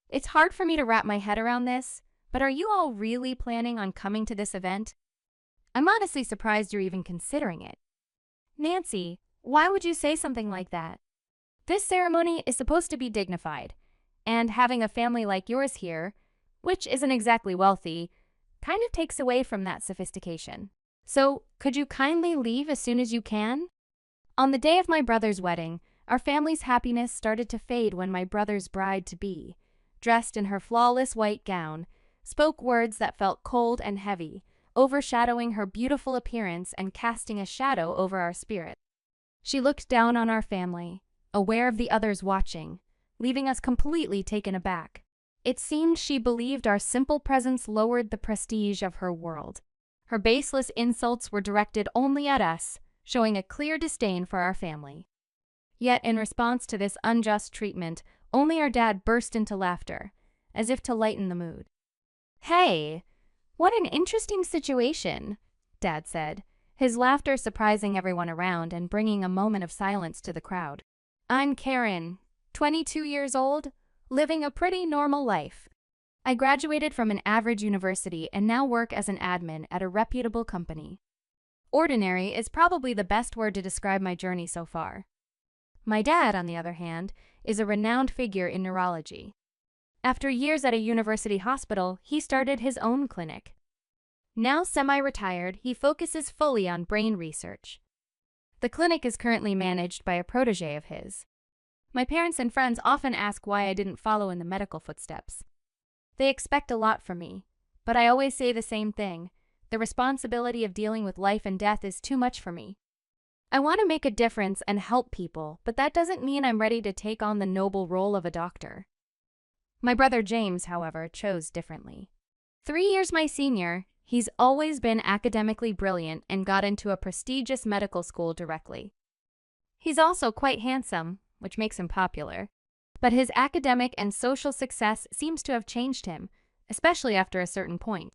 It's hard for me to wrap my head around this, but are you all really planning on coming to this event? I'm honestly surprised you're even considering it. Nancy, why would you say something like that? This ceremony is supposed to be dignified, and having a family like yours here, which isn't exactly wealthy, kind of takes away from that sophistication. So, could you kindly leave as soon as you can? On the day of my brother's wedding, our family's happiness started to fade when my brother's bride-to-be, dressed in her flawless white gown, spoke words that felt cold and heavy, overshadowing her beautiful appearance and casting a shadow over our spirit. She looked down on our family, aware of the others watching, leaving us completely taken aback. It seemed she believed our simple presence lowered the prestige of her world. Her baseless insults were directed only at us, showing a clear disdain for our family. Yet in response to this unjust treatment, only our dad burst into laughter, as if to lighten the mood. "Hey, what an interesting situation," Dad said, his laughter surprising everyone around and bringing a moment of silence to the crowd. "I'm Karen, 22 years old, living a pretty normal life. I graduated from an average university and now work as an admin at a reputable company. Ordinary is probably the best word to describe my journey so far. My dad, on the other hand, is a renowned figure in neurology. After years at a university hospital, he started his own clinic. Now semi-retired, he focuses fully on brain research. The clinic is currently managed by a protege of his. My parents and friends often ask why I didn't follow in the medical footsteps. They expect a lot from me, but I always say the same thing. The responsibility of dealing with life and death is too much for me. I want to make a difference and help people, but that doesn't mean I'm ready to take on the noble role of a doctor." My brother James, however, chose differently. 3 years my senior, he's always been academically brilliant and got into a prestigious medical school directly. He's also quite handsome, which makes him popular. But his academic and social success seems to have changed him, especially after a certain point.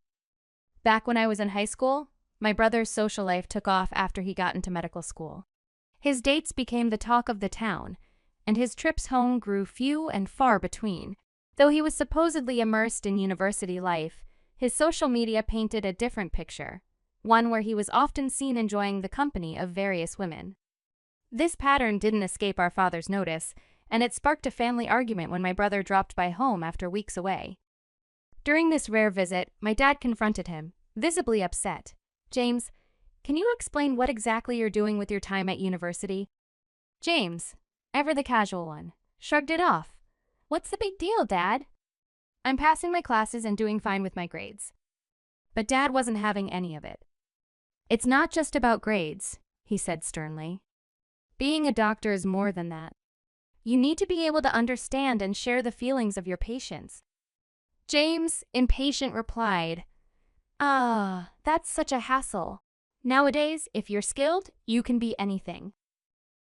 Back when I was in high school, my brother's social life took off after he got into medical school. His dates became the talk of the town, and his trips home grew few and far between. Though he was supposedly immersed in university life, his social media painted a different picture, one where he was often seen enjoying the company of various women. This pattern didn't escape our father's notice, and it sparked a family argument when my brother dropped by home after weeks away. During this rare visit, my dad confronted him, visibly upset. "James, can you explain what exactly you're doing with your time at university?" James, ever the casual one, shrugged it off. "What's the big deal, Dad? I'm passing my classes and doing fine with my grades." But Dad wasn't having any of it. "It's not just about grades," he said sternly. "Being a doctor is more than that. You need to be able to understand and share the feelings of your patients." James, impatient, replied, That's such a hassle. Nowadays, if you're skilled, you can be anything.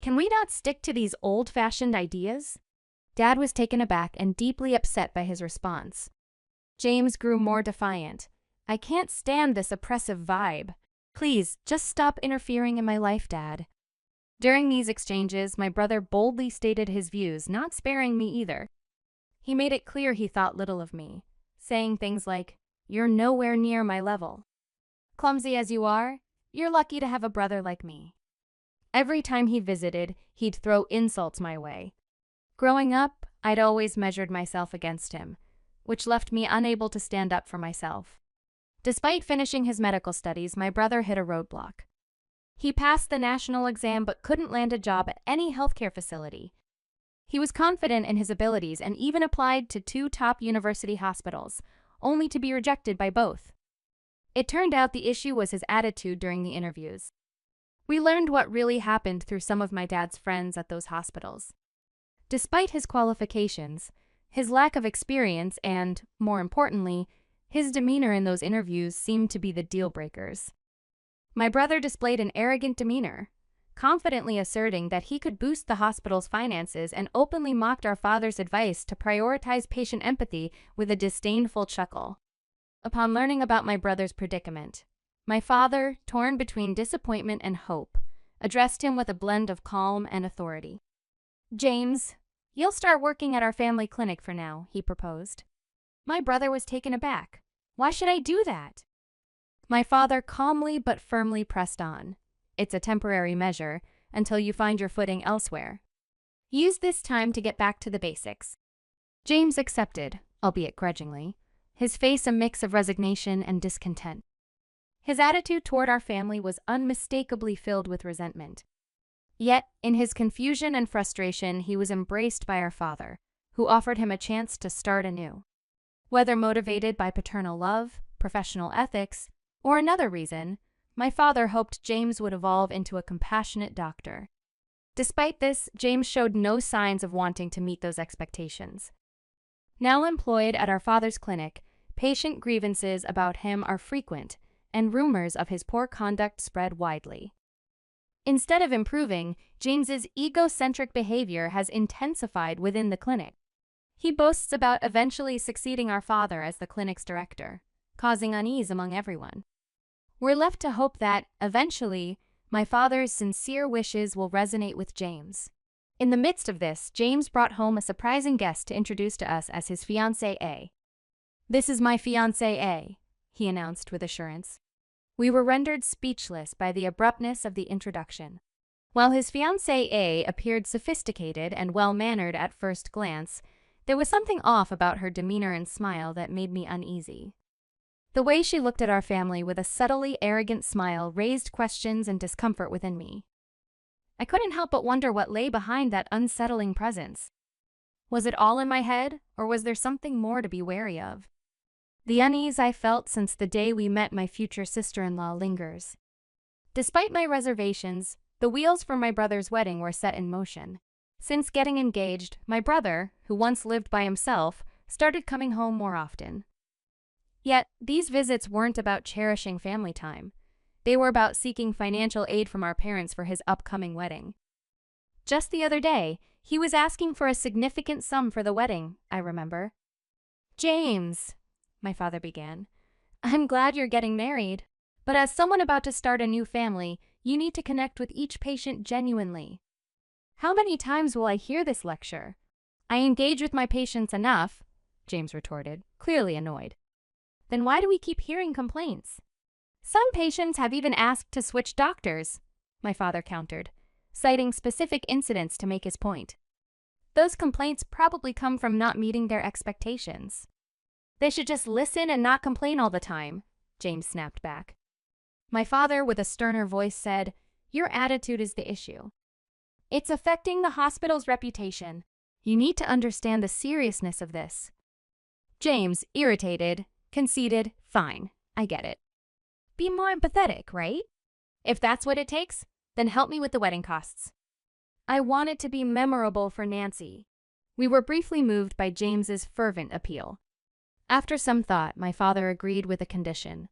Can we not stick to these old-fashioned ideas?" Dad was taken aback and deeply upset by his response. James grew more defiant. "I can't stand this oppressive vibe. Please, just stop interfering in my life, Dad." During these exchanges, my brother boldly stated his views, not sparing me either. He made it clear he thought little of me, saying things like, "You're nowhere near my level. Clumsy as you are, you're lucky to have a brother like me." Every time he visited, he'd throw insults my way. Growing up, I'd always measured myself against him, which left me unable to stand up for myself. Despite finishing his medical studies, my brother hit a roadblock. He passed the national exam but couldn't land a job at any healthcare facility. He was confident in his abilities and even applied to 2 top university hospitals, only to be rejected by both. It turned out the issue was his attitude during the interviews. We learned what really happened through some of my dad's friends at those hospitals. Despite his qualifications, his lack of experience and, more importantly, his demeanor in those interviews seemed to be the deal breakers. My brother displayed an arrogant demeanor, confidently asserting that he could boost the hospital's finances, and openly mocked our father's advice to prioritize patient empathy with a disdainful chuckle. Upon learning about my brother's predicament, my father, torn between disappointment and hope, addressed him with a blend of calm and authority. "James, You'll start working at our family clinic for now, he proposed. My brother was taken aback. Why should I do that? My father calmly but firmly pressed on. It's a temporary measure until you find your footing elsewhere. Use this time to get back to the basics. James accepted, albeit grudgingly, his face a mix of resignation and discontent. His attitude toward our family was unmistakably filled with resentment. Yet, in his confusion and frustration, he was embraced by our father, who offered him a chance to start anew. Whether motivated by paternal love, professional ethics, or another reason, my father hoped James would evolve into a compassionate doctor. Despite this, James showed no signs of wanting to meet those expectations. Now employed at our father's clinic, patient grievances about him are frequent, and rumors of his poor conduct spread widely. Instead of improving, James's egocentric behavior has intensified within the clinic. He boasts about eventually succeeding our father as the clinic's director, causing unease among everyone. We're left to hope that, eventually, my father's sincere wishes will resonate with James. In the midst of this, James brought home a surprising guest to introduce to us as his fiancée A. "This is my fiancée A," he announced with assurance. We were rendered speechless by the abruptness of the introduction. While his fiancée A appeared sophisticated and well-mannered at first glance, there was something off about her demeanor and smile that made me uneasy. The way she looked at our family with a subtly arrogant smile raised questions and discomfort within me. I couldn't help but wonder what lay behind that unsettling presence. Was it all in my head, or was there something more to be wary of? The unease I felt since the day we met my future sister-in-law lingers. Despite my reservations, the wheels for my brother's wedding were set in motion. Since getting engaged, my brother, who once lived by himself, started coming home more often. Yet, these visits weren't about cherishing family time. They were about seeking financial aid from our parents for his upcoming wedding. Just the other day, he was asking for a significant sum for the wedding, I remember. "James," my father began, "I'm glad you're getting married, but as someone about to start a new family, you need to connect with each patient genuinely." "How many times will I hear this lecture?" "I engage with my patients enough," James retorted, clearly annoyed. "Then why do we keep hearing complaints?" "Some patients have even asked to switch doctors," my father countered, citing specific incidents to make his point. "Those complaints probably come from not meeting their expectations." "They should just listen and not complain all the time," James snapped back. My father, with a sterner voice, said, "Your attitude is the issue. It's affecting the hospital's reputation. You need to understand the seriousness of this." James, irritated, conceded, "Fine, I get it. Be more empathetic, right? If that's what it takes, then help me with the wedding costs." I want it to be memorable for Nancy. We were briefly moved by James's fervent appeal. After some thought, my father agreed with a condition.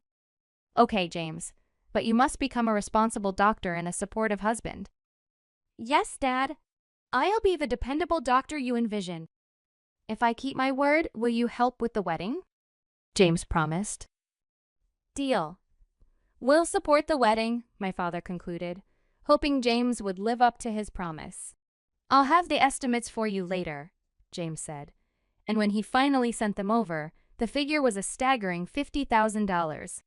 "Okay, James, but you must become a responsible doctor and a supportive husband." "Yes, Dad. I'll be the dependable doctor you envision." "If I keep my word, will you help with the wedding?" James promised. "Deal. We'll support the wedding," my father concluded, hoping James would live up to his promise. "I'll have the estimates for you later," James said, and when he finally sent them over, the figure was a staggering $50,000.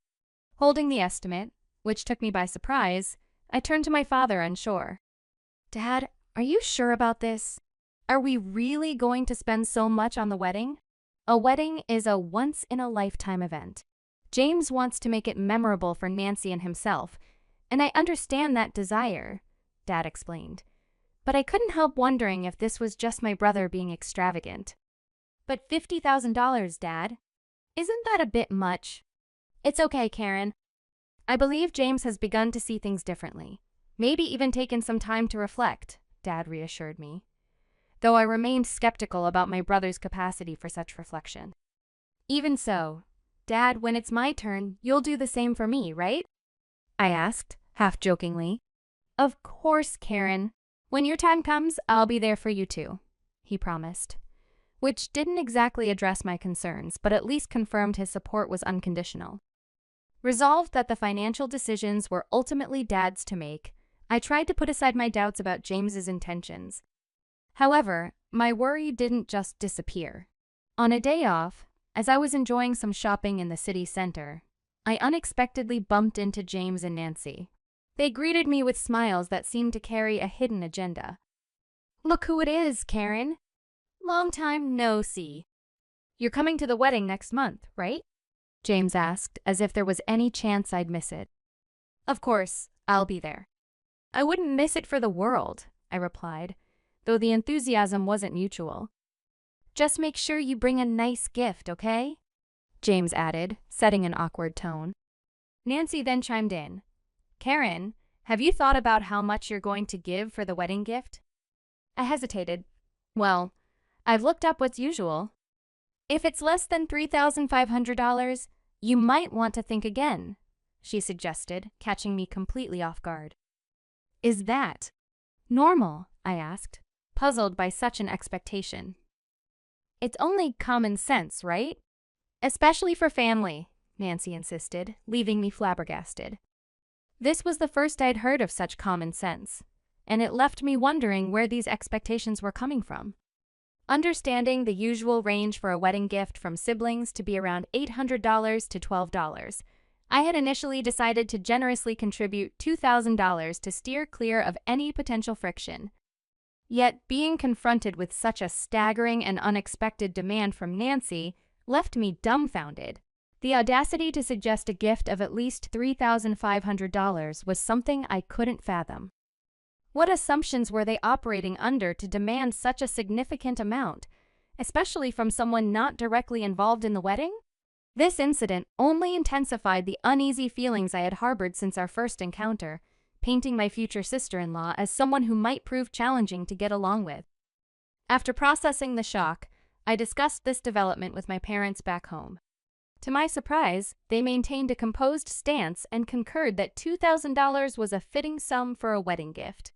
Holding the estimate, which took me by surprise, I turned to my father unsure. "Dad, are you sure about this? Are we really going to spend so much on the wedding?" A wedding is a once-in-a-lifetime event. James wants to make it memorable for Nancy and himself, and I understand that desire, Dad explained. But I couldn't help wondering if this was just my brother being extravagant. "But $50,000, Dad. Isn't that a bit much?" "It's okay, Karen. I believe James has begun to see things differently. Maybe even taken some time to reflect," Dad reassured me, though I remained skeptical about my brother's capacity for such reflection. "Even so, Dad, when it's my turn, you'll do the same for me, right?" I asked, half jokingly. "Of course, Karen. When your time comes, I'll be there for you too," he promised, which didn't exactly address my concerns, but at least confirmed his support was unconditional. Resolved that the financial decisions were ultimately Dad's to make, I tried to put aside my doubts about James's intentions. However, my worry didn't just disappear. On a day off, as I was enjoying some shopping in the city center, I unexpectedly bumped into James and Nancy. They greeted me with smiles that seemed to carry a hidden agenda. "Look who it is, Karen. Long time no see. You're coming to the wedding next month, right?" James asked, as if there was any chance I'd miss it. "Of course, I'll be there." "I wouldn't miss it for the world," I replied, though the enthusiasm wasn't mutual. "Just make sure you bring a nice gift, okay?" James added, setting an awkward tone. Nancy then chimed in. "Karen, have you thought about how much you're going to give for the wedding gift?" I hesitated. "Well, I've looked up what's usual. If it's less than $3,500, you might want to think again," she suggested, catching me completely off guard. "Is that normal?" I asked, puzzled by such an expectation. "It's only common sense, right? Especially for family," Nancy insisted, leaving me flabbergasted. This was the first I'd heard of such common sense, and it left me wondering where these expectations were coming from. Understanding the usual range for a wedding gift from siblings to be around $800 to $12, I had initially decided to generously contribute $2,000 to steer clear of any potential friction. Yet being confronted with such a staggering and unexpected demand from Nancy left me dumbfounded. The audacity to suggest a gift of at least $3,500 was something I couldn't fathom. What assumptions were they operating under to demand such a significant amount, especially from someone not directly involved in the wedding? This incident only intensified the uneasy feelings I had harbored since our first encounter, painting my future sister-in-law as someone who might prove challenging to get along with. After processing the shock, I discussed this development with my parents back home. To my surprise, they maintained a composed stance and concurred that $2,000 was a fitting sum for a wedding gift.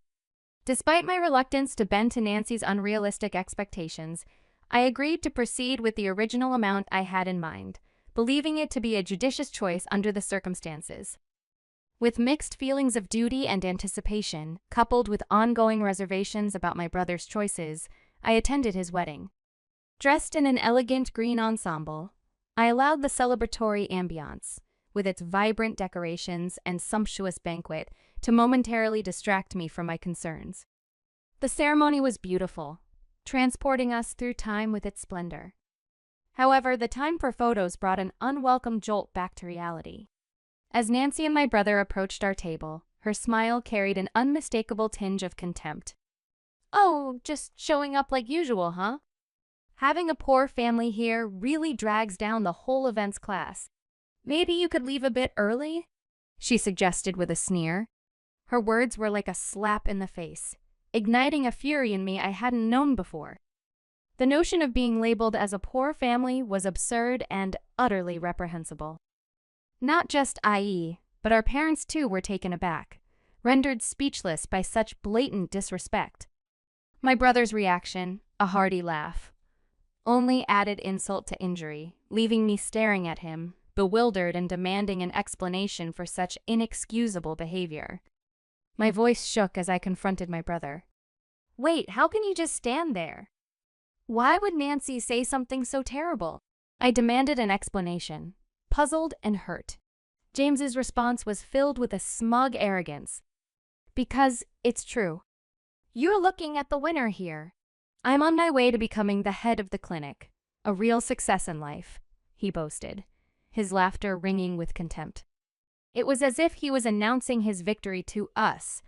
Despite my reluctance to bend to Nancy's unrealistic expectations, I agreed to proceed with the original amount I had in mind, believing it to be a judicious choice under the circumstances. With mixed feelings of duty and anticipation, coupled with ongoing reservations about my brother's choices, I attended his wedding. Dressed in an elegant green ensemble, I allowed the celebratory ambiance, with its vibrant decorations and sumptuous banquet, to momentarily distract me from my concerns. The ceremony was beautiful, transporting us through time with its splendor. However, the time for photos brought an unwelcome jolt back to reality. As Nancy and my brother approached our table, her smile carried an unmistakable tinge of contempt. "Oh, just showing up like usual, huh? Having a poor family here really drags down the whole events class. Maybe you could leave a bit early?" she suggested with a sneer. Her words were like a slap in the face, igniting a fury in me I hadn't known before. The notion of being labeled as a poor family was absurd and utterly reprehensible. Not just IE, but our parents too were taken aback, rendered speechless by such blatant disrespect. My brother's reaction, a hearty laugh, only added insult to injury, leaving me staring at him, bewildered and demanding an explanation for such inexcusable behavior. My voice shook as I confronted my brother. "Wait, how can you just stand there? Why would Nancy say something so terrible?" I demanded an explanation, puzzled and hurt. James's response was filled with a smug arrogance. "Because it's true. You're looking at the winner here. I'm on my way to becoming the head of the clinic, a real success in life," he boasted, his laughter ringing with contempt. It was as if he was announcing his victory to us,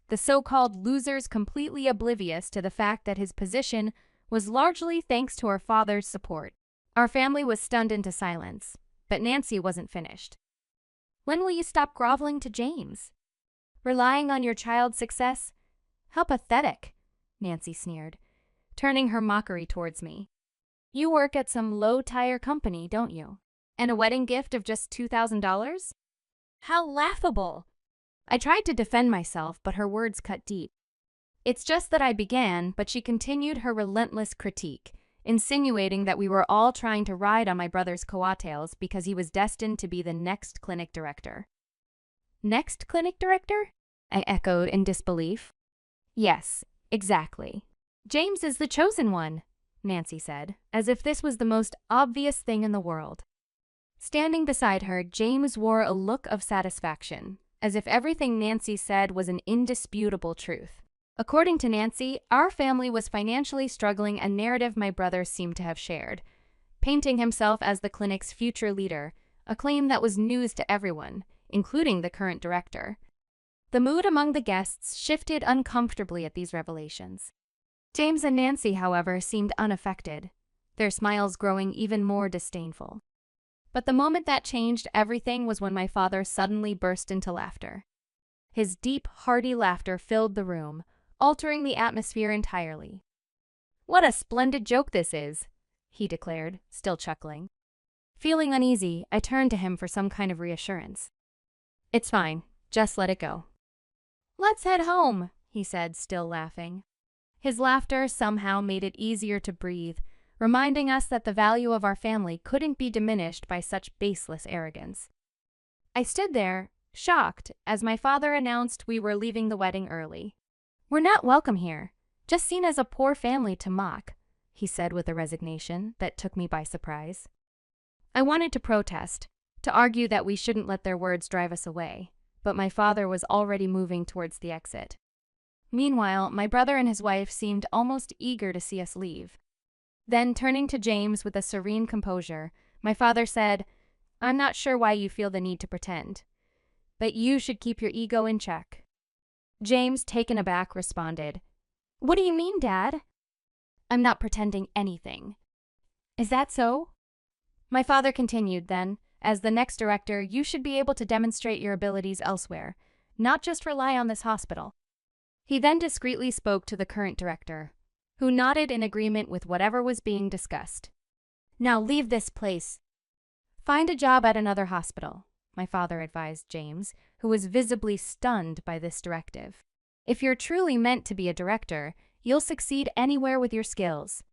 the so-called losers, completely oblivious to the fact that his position was largely thanks to our father's support. Our family was stunned into silence, but Nancy wasn't finished. "When will you stop groveling to James? Relying on your child's success? How pathetic," Nancy sneered, turning her mockery towards me. "You work at some low-tier company, don't you? And a wedding gift of just $2,000? How laughable!" I tried to defend myself, but her words cut deep. It's just that I began, but she continued her relentless critique, insinuating that we were all trying to ride on my brother's coattails because he was destined to be the next clinic director. "Next clinic director?" I echoed in disbelief. "Yes, exactly. James is the chosen one, Nancy said, as if this was the most obvious thing in the world. Standing beside her, James wore a look of satisfaction, as if everything Nancy said was an indisputable truth. According to Nancy, our family was financially struggling, a narrative my brother seemed to have shared, painting himself as the clinic's future leader, a claim that was news to everyone, including the current director. The mood among the guests shifted uncomfortably at these revelations. James and Nancy, however, seemed unaffected, their smiles growing even more disdainful. But the moment that changed everything was when my father suddenly burst into laughter. His deep, hearty laughter filled the room, altering the atmosphere entirely. "What a splendid joke this is," he declared, still chuckling. Feeling uneasy, I turned to him for some kind of reassurance. "It's fine, just let it go." "Let's head home," he said, still laughing. His laughter somehow made it easier to breathe, reminding us that the value of our family couldn't be diminished by such baseless arrogance. I stood there, shocked, as my father announced we were leaving the wedding early. "We're not welcome here, just seen as a poor family to mock," he said with a resignation that took me by surprise. I wanted to protest, to argue that we shouldn't let their words drive us away, but my father was already moving towards the exit. Meanwhile, my brother and his wife seemed almost eager to see us leave. Then, turning to James with a serene composure, my father said, "I'm not sure why you feel the need to pretend, but you should keep your ego in check." James, taken aback, responded, "What do you mean, Dad?" "I'm not pretending anything." "Is that so?" My father continued then, "As the next director, you should be able to demonstrate your abilities elsewhere, not just rely on this hospital." He then discreetly spoke to the current director, who nodded in agreement with whatever was being discussed. "Now leave this place. Find a job at another hospital," my father advised James, who was visibly stunned by this directive. "If you're truly meant to be a director, you'll succeed anywhere with your skills.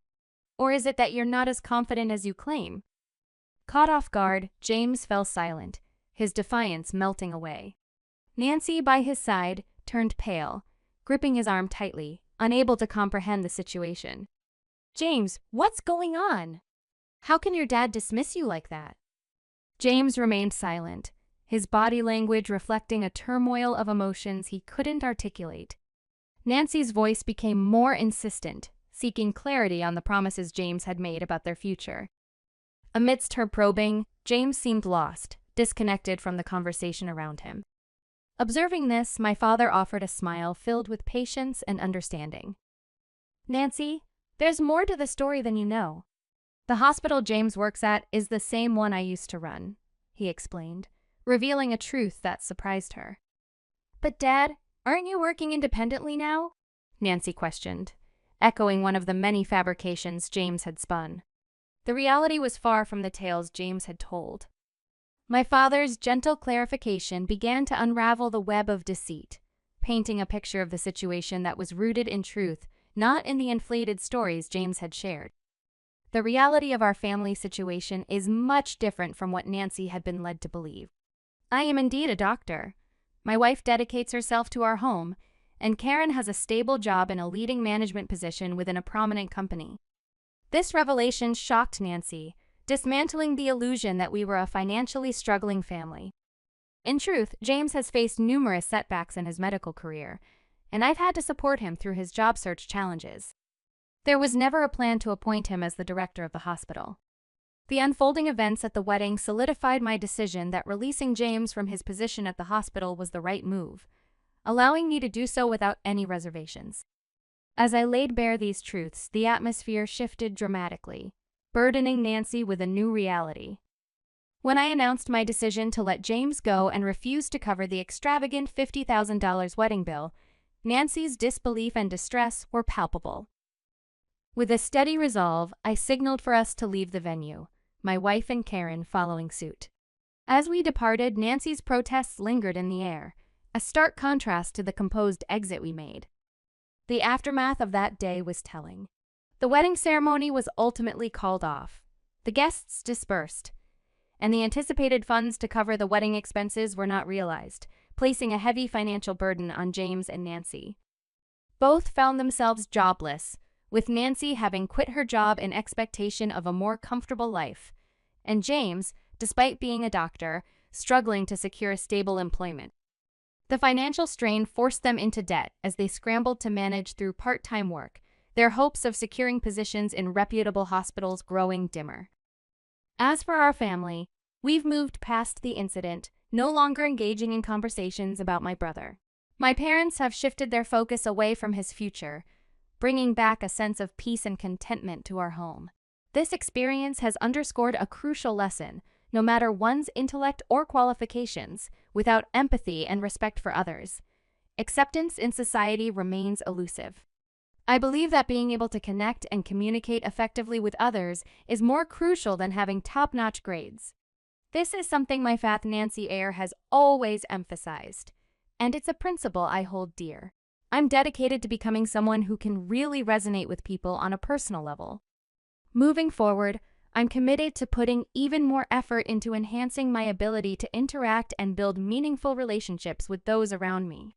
Or is it that you're not as confident as you claim?" Caught off guard, James fell silent, his defiance melting away. Nancy, by his side, turned pale, gripping his arm tightly, unable to comprehend the situation. "James, what's going on? How can your dad dismiss you like that?" James remained silent, his body language reflecting a turmoil of emotions he couldn't articulate. Nancy's voice became more insistent, seeking clarity on the promises James had made about their future. Amidst her probing, James seemed lost, disconnected from the conversation around him. Observing this, my father offered a smile filled with patience and understanding. "Nancy, there's more to the story than you know. The hospital James works at is the same one I used to run," he explained, revealing a truth that surprised her. "But Dad, aren't you working independently now?" Nancy questioned, echoing one of the many fabrications James had spun. The reality was far from the tales James had told. My father's gentle clarification began to unravel the web of deceit, painting a picture of the situation that was rooted in truth, not in the inflated stories James had shared. The reality of our family situation is much different from what Nancy had been led to believe. I am indeed a doctor. My wife dedicates herself to our home, and Karen has a stable job in a leading management position within a prominent company. This revelation shocked Nancy, dismantling the illusion that we were a financially struggling family. In truth, James has faced numerous setbacks in his medical career, and I've had to support him through his job search challenges. There was never a plan to appoint him as the director of the hospital. The unfolding events at the wedding solidified my decision that releasing James from his position at the hospital was the right move, allowing me to do so without any reservations. As I laid bare these truths, the atmosphere shifted dramatically, burdening Nancy with a new reality. When I announced my decision to let James go and refuse to cover the extravagant $50,000 wedding bill, Nancy's disbelief and distress were palpable. With a steady resolve, I signaled for us to leave the venue, my wife and Karen following suit. As we departed, Nancy's protests lingered in the air, a stark contrast to the composed exit we made. The aftermath of that day was telling. The wedding ceremony was ultimately called off. The guests dispersed, and the anticipated funds to cover the wedding expenses were not realized, placing a heavy financial burden on James and Nancy. Both found themselves jobless, with Nancy having quit her job in expectation of a more comfortable life, and James, despite being a doctor, struggling to secure stable employment. The financial strain forced them into debt as they scrambled to manage through part-time work, their hopes of securing positions in reputable hospitals growing dimmer. As for our family, we've moved past the incident, no longer engaging in conversations about my brother. My parents have shifted their focus away from his future, bringing back a sense of peace and contentment to our home. This experience has underscored a crucial lesson: no matter one's intellect or qualifications, without empathy and respect for others, acceptance in society remains elusive. I believe that being able to connect and communicate effectively with others is more crucial than having top-notch grades. This is something my fath Nancy Eyre has always emphasized, and it's a principle I hold dear. I'm dedicated to becoming someone who can really resonate with people on a personal level. Moving forward, I'm committed to putting even more effort into enhancing my ability to interact and build meaningful relationships with those around me.